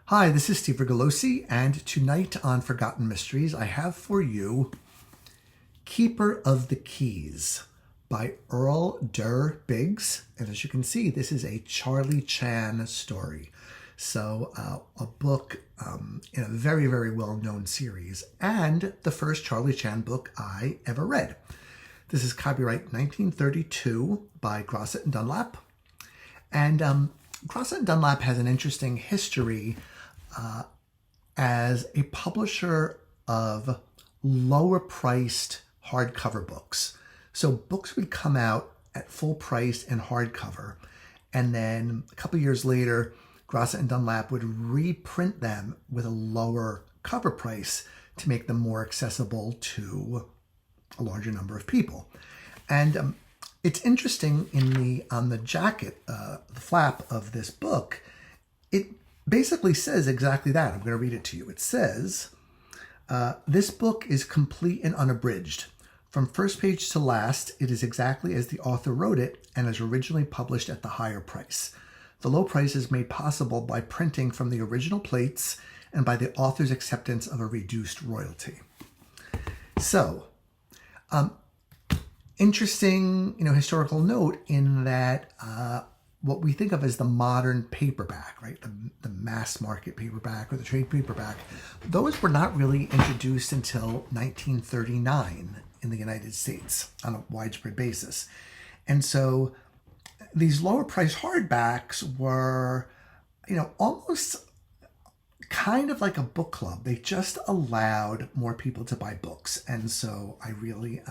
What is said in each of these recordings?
Hi, this is Steve Rigolosi, and tonight on Forgotten Mysteries, I have for you Keeper of the Keys by Earl Derr Biggers. And as you can see, this is a Charlie Chan story. So a book in a very, very well-known series, and the first Charlie Chan book I ever read. This is copyright 1932 by Grosset and Dunlap. And Grosset and Dunlap has an interesting history as a publisher of lower-priced hardcover books. So books would come out at full price in hardcover, and then a couple years later, Grosset and Dunlap would reprint them with a lower cover price to make them more accessible to a larger number of people. And it's interesting on the jacket, the flap of this book, it basically says exactly that. I'm going to read it to you. It says, this book is complete and unabridged. From first page to last, it is exactly as the author wrote it and as originally published at the higher price. The low price is made possible by printing from the original plates and by the author's acceptance of a reduced royalty. So, interesting, historical note in that what we think of as the modern paperback, right? The mass market paperback or the trade paperback, those were not really introduced until 1939 in the United States on a widespread basis. And so these lower price hardbacks were, almost kind of like a book club. They just allowed more people to buy books. And so I really,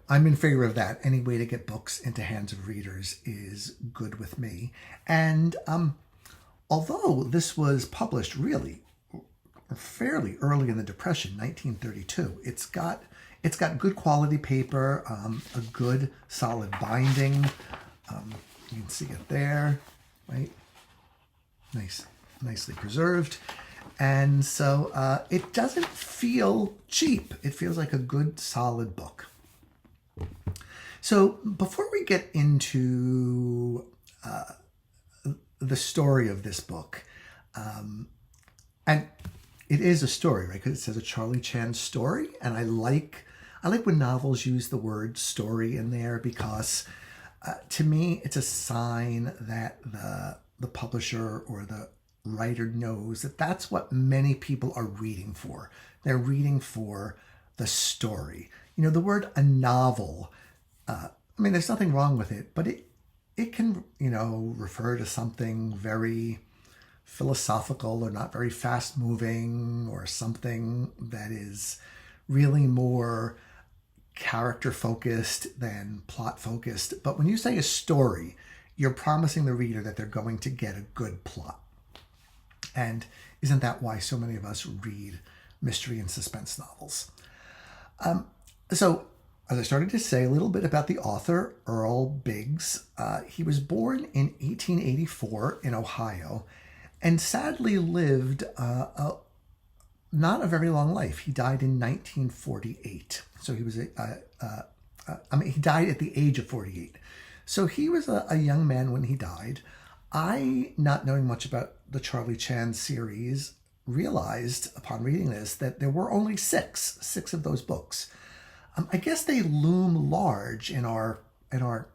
I'm in favor of that. Any way to get books into hands of readers is good with me. And although this was published really fairly early in the Depression, 1932, it's got good quality paper, a good solid binding. You can see it there, right? Nicely preserved. And so it doesn't feel cheap. It feels like a good, solid book. So before we get into the story of this book, and it is a story, right? Because it says a Charlie Chan story, and I like when novels use the word story in there because to me it's a sign that the publisher or the writer knows that that's what many people are reading for. They're reading for the story. The word a novel, there's nothing wrong with it, but it can, refer to something very philosophical or not very fast moving, or something that is really more character focused than plot focused. But when you say a story, you're promising the reader that they're going to get a good plot. And isn't that why so many of us read mystery and suspense novels? So, as I started to say, a little bit about the author, Earl Biggers. He was born in 1884 in Ohio and sadly lived not a very long life. He died in 1948. So he was he died at the age of 48. So he was a young man when he died. I, not knowing much about the Charlie Chan series, realized upon reading this that there were only six of those books. I guess they loom large in our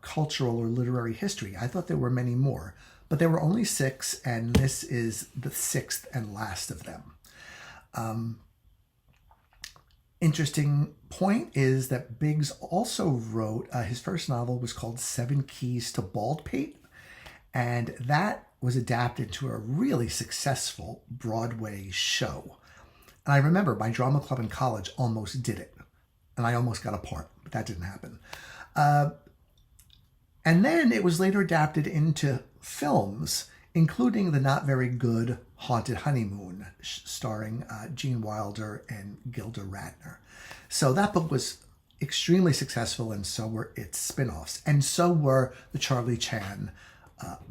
cultural or literary history. I thought there were many more, but there were only six, and this is the sixth and last of them. Interesting point is that Biggers also wrote, his first novel was called 7 Keys to Baldpate, and that was adapted to a really successful Broadway show. And I remember my drama club in college almost did it, and I almost got a part, but that didn't happen. And then it was later adapted into films, including the not very good Haunted Honeymoon, starring Gene Wilder and Gilda Radner. So that book was extremely successful, and so were its spin-offs. And so were the Charlie Chan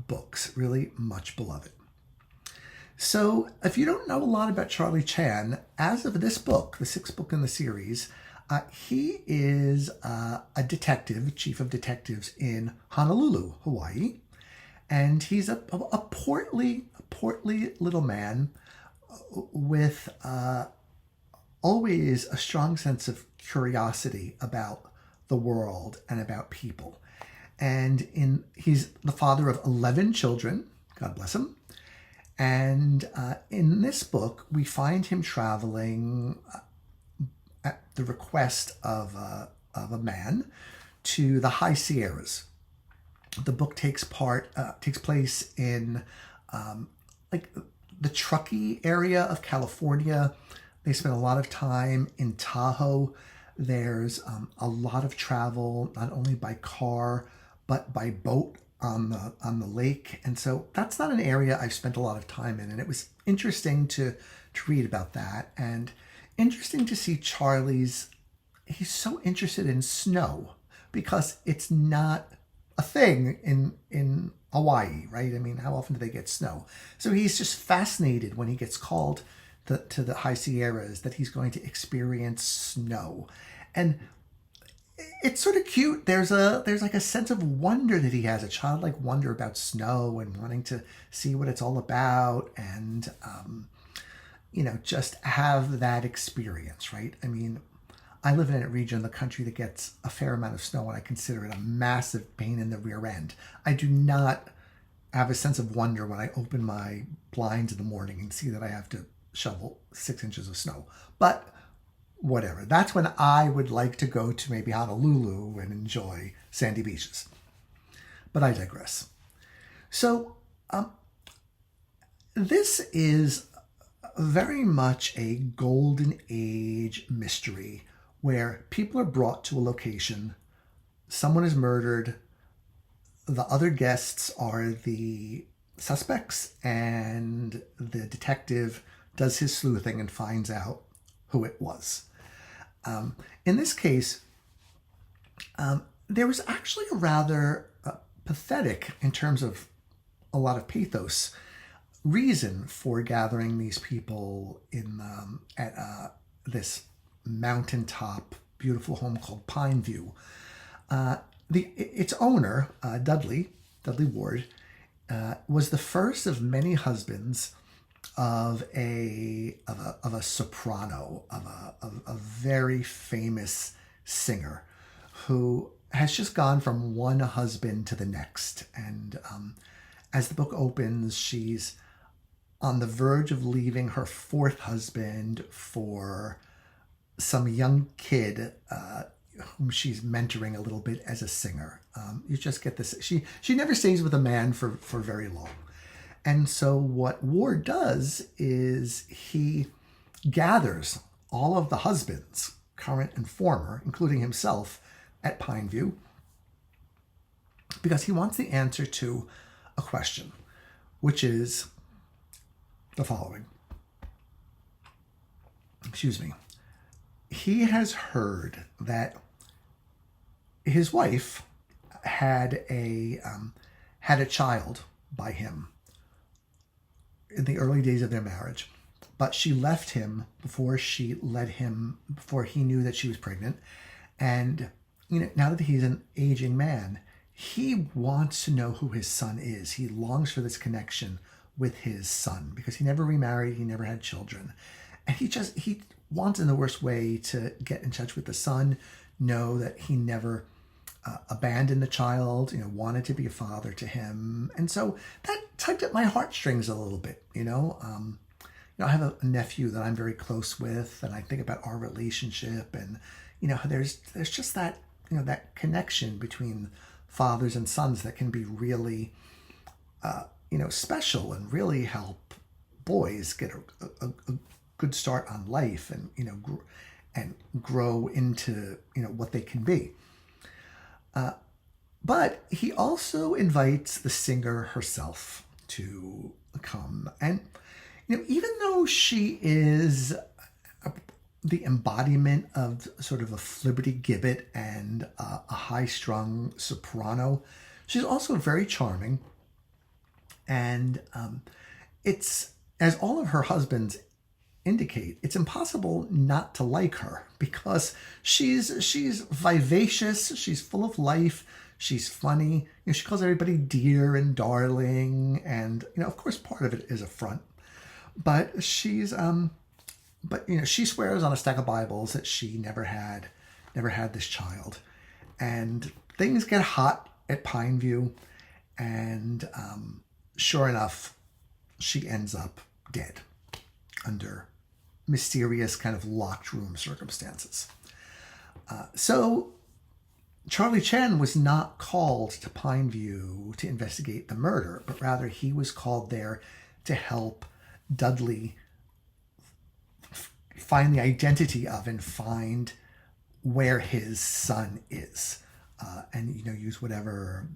books, really much beloved. So if you don't know a lot about Charlie Chan, as of this book, the sixth book in the series, he is a detective, chief of detectives in Honolulu, Hawaii. And he's a portly portly little man with always a strong sense of curiosity about the world and about people. And he's the father of 11 children, God bless him. And in this book, we find him traveling at the request of a man to the high Sierras. The book takes place in like the Truckee area of California. They spend a lot of time in Tahoe. There's a lot of travel, not only by car, but by boat on the lake. And so that's not an area I've spent a lot of time in. And it was interesting to read about that. And interesting to see he's so interested in snow because it's not a thing in Hawaii, right? I mean, how often do they get snow? So he's just fascinated when he gets called to the high Sierras that he's going to experience snow. And it's sort of cute. There's like a sense of wonder that he has, a childlike wonder about snow and wanting to see what it's all about and, just have that experience, right? I mean, I live in a region of the country that gets a fair amount of snow, and I consider it a massive pain in the rear end. I do not have a sense of wonder when I open my blinds in the morning and see that I have to shovel 6 inches of snow. But whatever. That's when I would like to go to maybe Honolulu and enjoy sandy beaches. But I digress. So this is very much a golden age mystery where people are brought to a location, someone is murdered, the other guests are the suspects, and the detective does his sleuthing and finds out who it was. In this case, there was actually a rather pathetic, in terms of a lot of pathos, reason for gathering these people at this mountaintop beautiful home called Pineview. Its owner, Dudley Ward, was the first of many husbands of a soprano, of a very famous singer who has just gone from one husband to the next. And as the book opens, she's on the verge of leaving her fourth husband for some young kid whom she's mentoring a little bit as a singer. You just get this. She never stays with a man for very long. And so what Ward does is he gathers all of the husbands, current and former, including himself, at Pineview, because he wants the answer to a question, which is the following. Excuse me. He has heard that his wife had a child by him in the early days of their marriage, but she left him before he knew that she was pregnant. And now that he's an aging man, he wants to know who his son is. He longs for this connection with his son because he never remarried, he never had children, and he wants in the worst way to get in touch with the son, know that he never abandoned the child, wanted to be a father to him. And so that tugged at my heartstrings a little bit, I have a nephew that I'm very close with, and I think about our relationship, and there's just that that connection between fathers and sons that can be really special and really help boys get a good start on life and grow into what they can be. But he also invites the singer herself to come, and even though she is the embodiment of sort of a flibberty-gibbet and a high-strung soprano, she's also very charming. And it's, as all of her husbands indicate, it's impossible not to like her because she's vivacious, she's full of life, She's funny. She calls everybody dear and darling, and of course, part of it is a front. But she swears on a stack of Bibles that she never had this child, and things get hot at Pineview, and sure enough, she ends up dead under mysterious kind of locked room circumstances. So Charlie Chan was not called to Pineview to investigate the murder, but rather he was called there to help Dudley find the identity of and find where his son is, and use whatever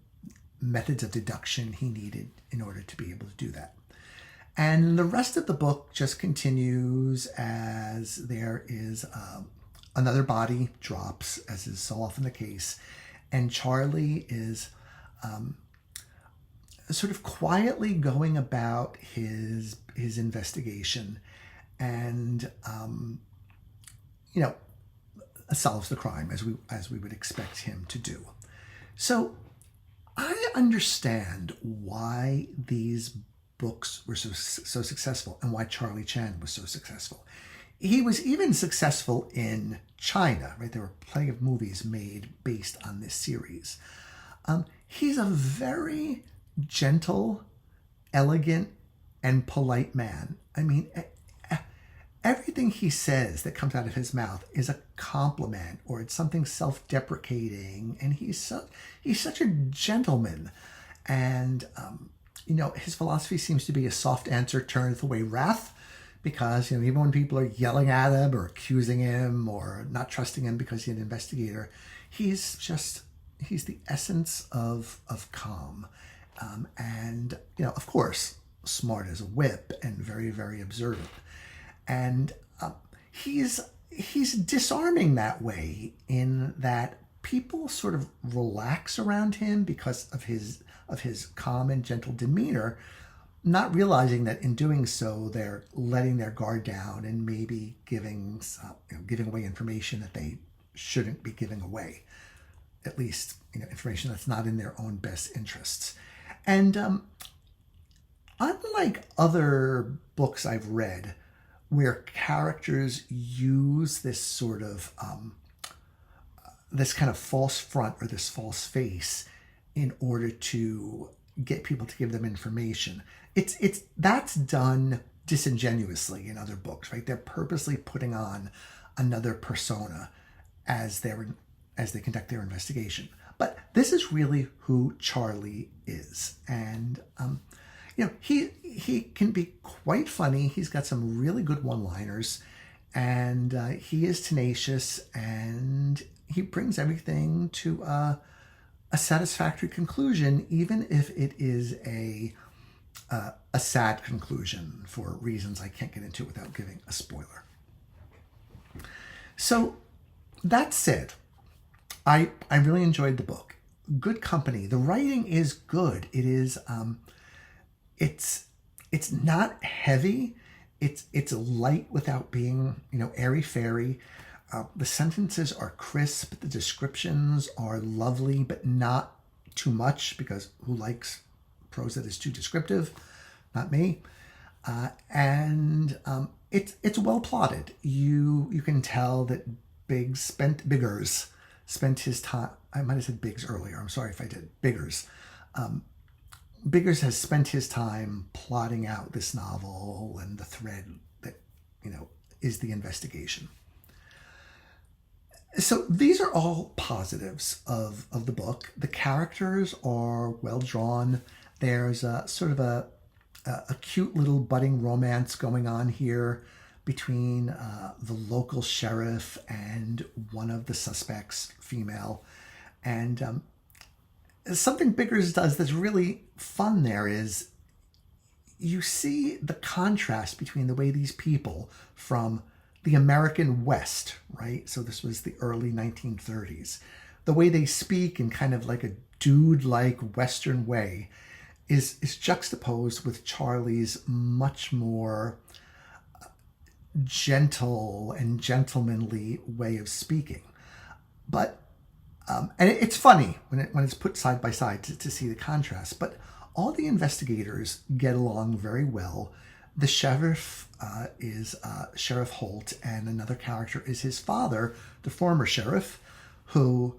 methods of deduction he needed in order to be able to do that. And the rest of the book just continues as there is another body drops, as is so often the case, and Charlie is sort of quietly going about his investigation, and solves the crime as we would expect him to do. So I understand why these books were so successful and why Charlie Chan was so successful. He was even successful in China, right? There were plenty of movies made based on this series. He's a very gentle, elegant, and polite man. I mean, everything he says that comes out of his mouth is a compliment, or it's something self-deprecating, and he's such a gentleman. And his philosophy seems to be a soft answer turneth away wrath, because even when people are yelling at him or accusing him or not trusting him because he's an investigator, he's the essence of calm, and of course smart as a whip and very, very observant. And he's disarming that way, in that people sort of relax around him because of his calm and gentle demeanor, not realizing that in doing so they're letting their guard down and maybe giving away information that they shouldn't be giving away, at least information that's not in their own best interests. And unlike other books I've read where characters use this sort of this kind of false front or this false face in order to get people to give them information, that's done disingenuously in other books, right? They're purposely putting on another persona as they conduct their investigation. But this is really who Charlie is, and he can be quite funny. He's got some really good one-liners, and he is tenacious, and he brings everything to a satisfactory conclusion, even if it is a sad conclusion for reasons I can't get into without giving a spoiler. So that said, I really enjoyed the book. Good company. The writing is good. It is it's not heavy. It's light without being airy-fairy. The sentences are crisp. The descriptions are lovely, but not too much, because who likes prose that is too descriptive? Not me. And it's well plotted. You can tell that Biggers spent his time. I might have said Biggs earlier. I'm sorry if I did. Biggers. Biggers has spent his time plotting out this novel and the thread that is the investigation. So these are all positives of the book. The characters are well drawn. There's a sort of a cute little budding romance going on here between the local sheriff and one of the suspects, female. And something Biggers does that's really fun there is you see the contrast between the way these people from the American West, right? So this was the early 1930s. The way they speak in kind of like a dude-like Western way is juxtaposed with Charlie's much more gentle and gentlemanly way of speaking. But And it's funny when it's put side by side to see the contrast. But all the investigators get along very well. The sheriff is Sheriff Holt, and another character is his father, the former sheriff, who's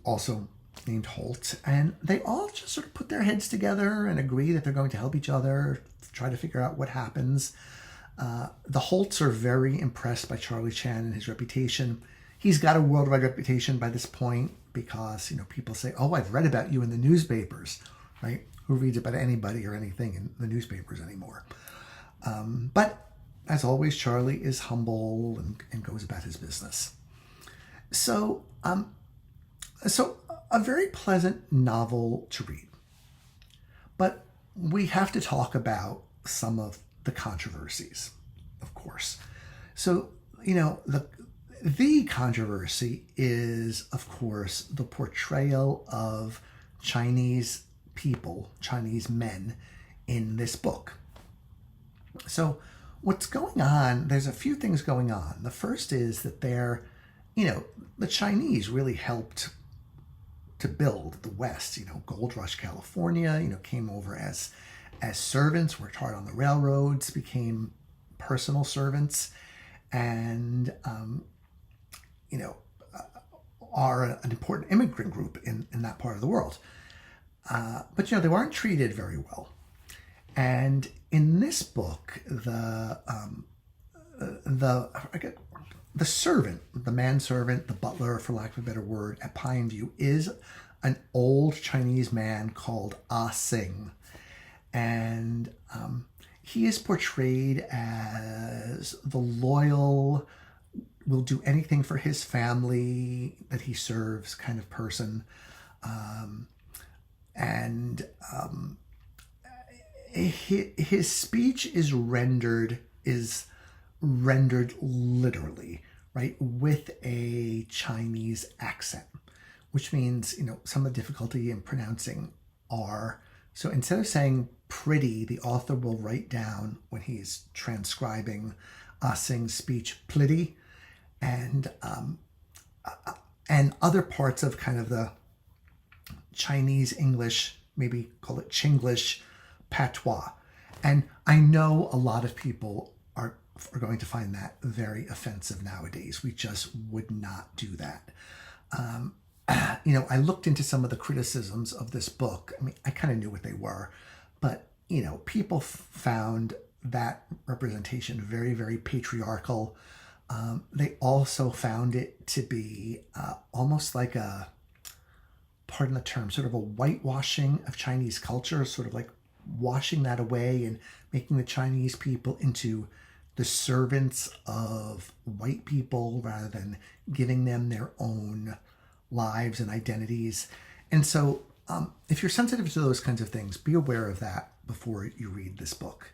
also named Holt. And they all just sort of put their heads together and agree that they're going to help each other, try to figure out what happens. The Holts are very impressed by Charlie Chan and his reputation. He's got a worldwide reputation by this point because, people say, oh, I've read about you in the newspapers, right? Who reads about anybody or anything in the newspapers anymore? But as always, Charlie is humble and goes about his business. So a very pleasant novel to read. But we have to talk about some of the controversies, of course. So, the controversy is, of course, the portrayal of Chinese people, Chinese men, in this book. So what's going on, there's a few things going on. The first is that the Chinese really helped to build the West. Gold Rush California, came over as servants, worked hard on the railroads, became personal servants, and are an important immigrant group in that part of the world. But they weren't treated very well. And in this book, the servant, the manservant, the butler, for lack of a better word, at Pineview is an old Chinese man called Ah Sing. And he is portrayed as the loyal, will do anything for his family that he serves kind of person. His speech is rendered literally, right, with a Chinese accent, which means, some of the difficulty in pronouncing R. So instead of saying pretty, the author will write down, when he's transcribing Ah Sing's speech, plitty, and other parts of kind of the Chinese English, maybe call it Chinglish, patois. And I know a lot of people are going to find that very offensive nowadays. We just would not do that. I looked into some of the criticisms of this book. I mean, I kind of knew what they were, but, people found that representation very, very patriarchal. They also found it to be almost like pardon the term, sort of a whitewashing of Chinese culture, sort of like washing that away and making the Chinese people into the servants of white people rather than giving them their own lives and identities. And so if you're sensitive to those kinds of things, be aware of that before you read this book.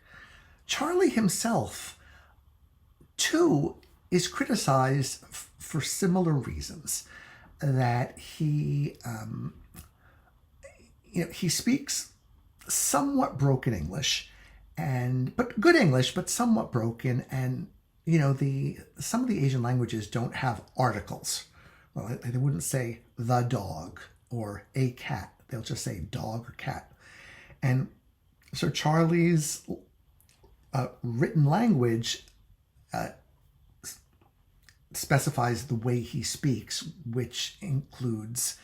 Charlie himself, too, is criticized for similar reasons. That he speaks somewhat broken English, but good English, but somewhat broken. And some of the Asian languages don't have articles. Well, they wouldn't say the dog or a cat. They'll just say dog or cat. And so Charlie's written language specifies the way he speaks, which includes,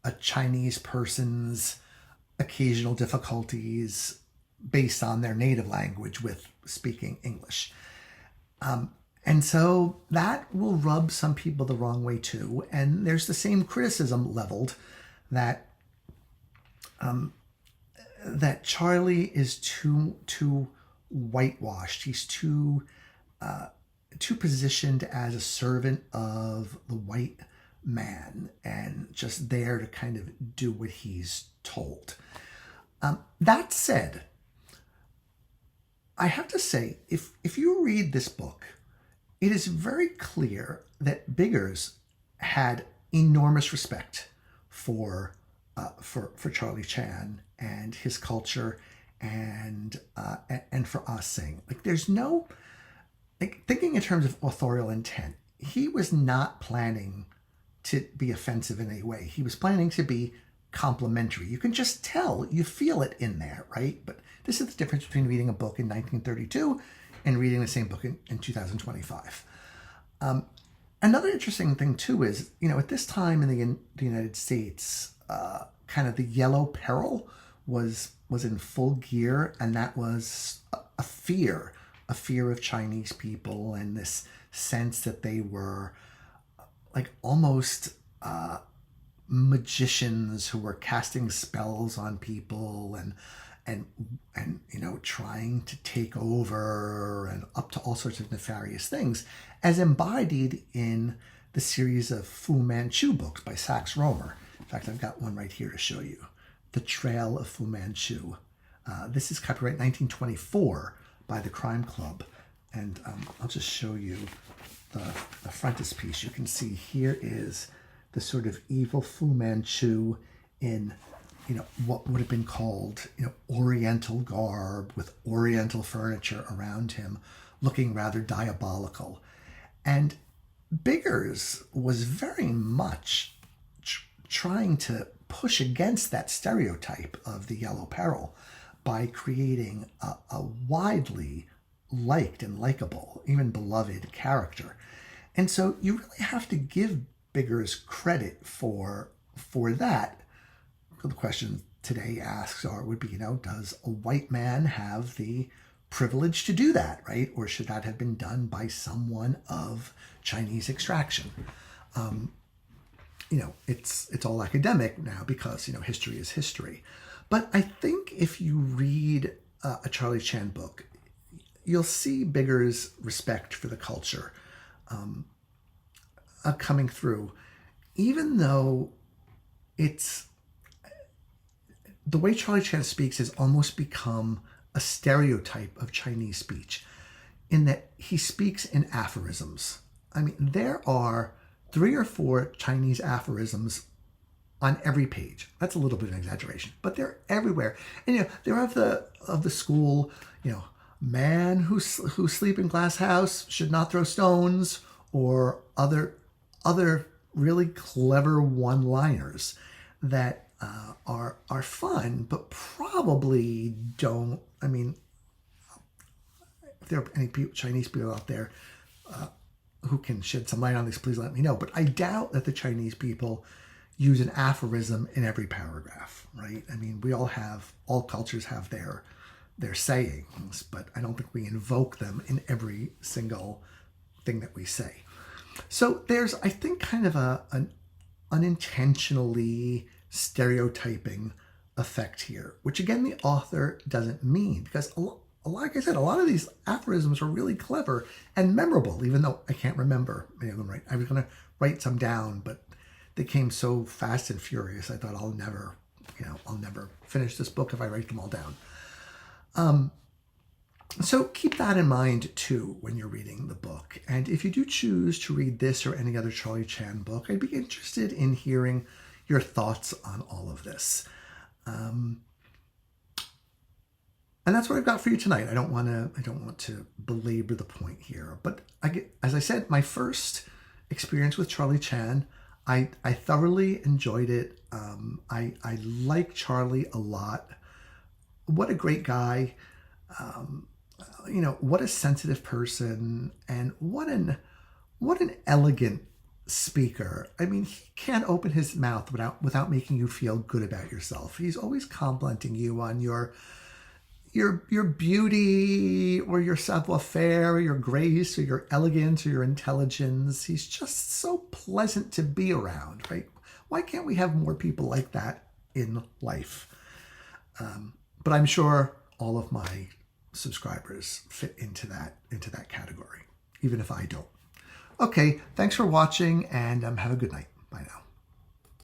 a Chinese person's occasional difficulties based on their native language with speaking English. And so that will rub some people the wrong way too. And there's the same criticism leveled that that Charlie is too whitewashed. He's too positioned as a servant of the white man and just there to kind of do what he's told. That said, I have to say, if you read this book, it is very clear that Biggers had enormous respect for Charlie Chan and his culture and for Ah Sing. Like, there's no, like, thinking in terms of authorial intent, he was not planning to be offensive in any way. He was planning to be complimentary. You can just tell, you feel it in there, right? But this is the difference between reading a book in 1932 and reading the same book in 2025. Another interesting thing too is, at this time in the United States, kind of the yellow peril was in full gear, and that was a fear of Chinese people, and this sense that they were like almost magicians who were casting spells on people and trying to take over and up to all sorts of nefarious things, as embodied in the series of Fu Manchu books by Sax Rohmer. In fact, I've got one right here to show you. The Trail of Fu Manchu. This is copyright 1924 by the Crime Club. And I'll just show you the frontispiece. You can see here is the sort of evil Fu Manchu in, what would have been called, Oriental garb with Oriental furniture around him, looking rather diabolical. And Biggers was very much trying to push against that stereotype of the yellow peril by creating a widely liked and likable, even beloved character. And so you really have to give Biggers credit for that. The question today asks would be, does a white man have the privilege to do that, right? Or should that have been done by someone of Chinese extraction? It's all academic now because, history is history. But I think if you read a Charlie Chan book, you'll see Biggers' respect for the culture coming through, even though it's the way Charlie Chan speaks has almost become a stereotype of Chinese speech, in that he speaks in aphorisms. I mean, there are 3 or 4 Chinese aphorisms on every page. That's a little bit of an exaggeration, but they're everywhere. And they're of the school, man who sleep in glass house should not throw stones, or other really clever one-liners that are fun, but probably don't. I mean, if there are any Chinese people out there who can shed some light on this, please let me know. But I doubt that the Chinese people use an aphorism in every paragraph, right? I mean, all cultures have their sayings, but I don't think we invoke them in every single thing that we say. So there's, I think, kind of an unintentionally stereotyping effect here, which again, the author doesn't mean, because like I said, a lot of these aphorisms are really clever and memorable, even though I can't remember many of them right. I was going to write some down, but they came so fast and furious. I thought I'll never finish this book if I write them all down. So keep that in mind too when you're reading the book. And if you do choose to read this or any other Charlie Chan book, I'd be interested in hearing your thoughts on all of this. And that's what I've got for you tonight. I don't want to belabor the point here, but as I said, my first experience with Charlie Chan, I thoroughly enjoyed it. I like Charlie a lot. What a great guy. What a sensitive person, and what an elegant speaker. I mean, he can't open his mouth without making you feel good about yourself. He's always complimenting you on your beauty, or your savoir-faire, or your grace, or your elegance, or your intelligence. He's just so pleasant to be around, right? Why can't we have more people like that in life? But I'm sure all of my subscribers fit into that category, even if I don't. Okay, thanks for watching, and have a good night.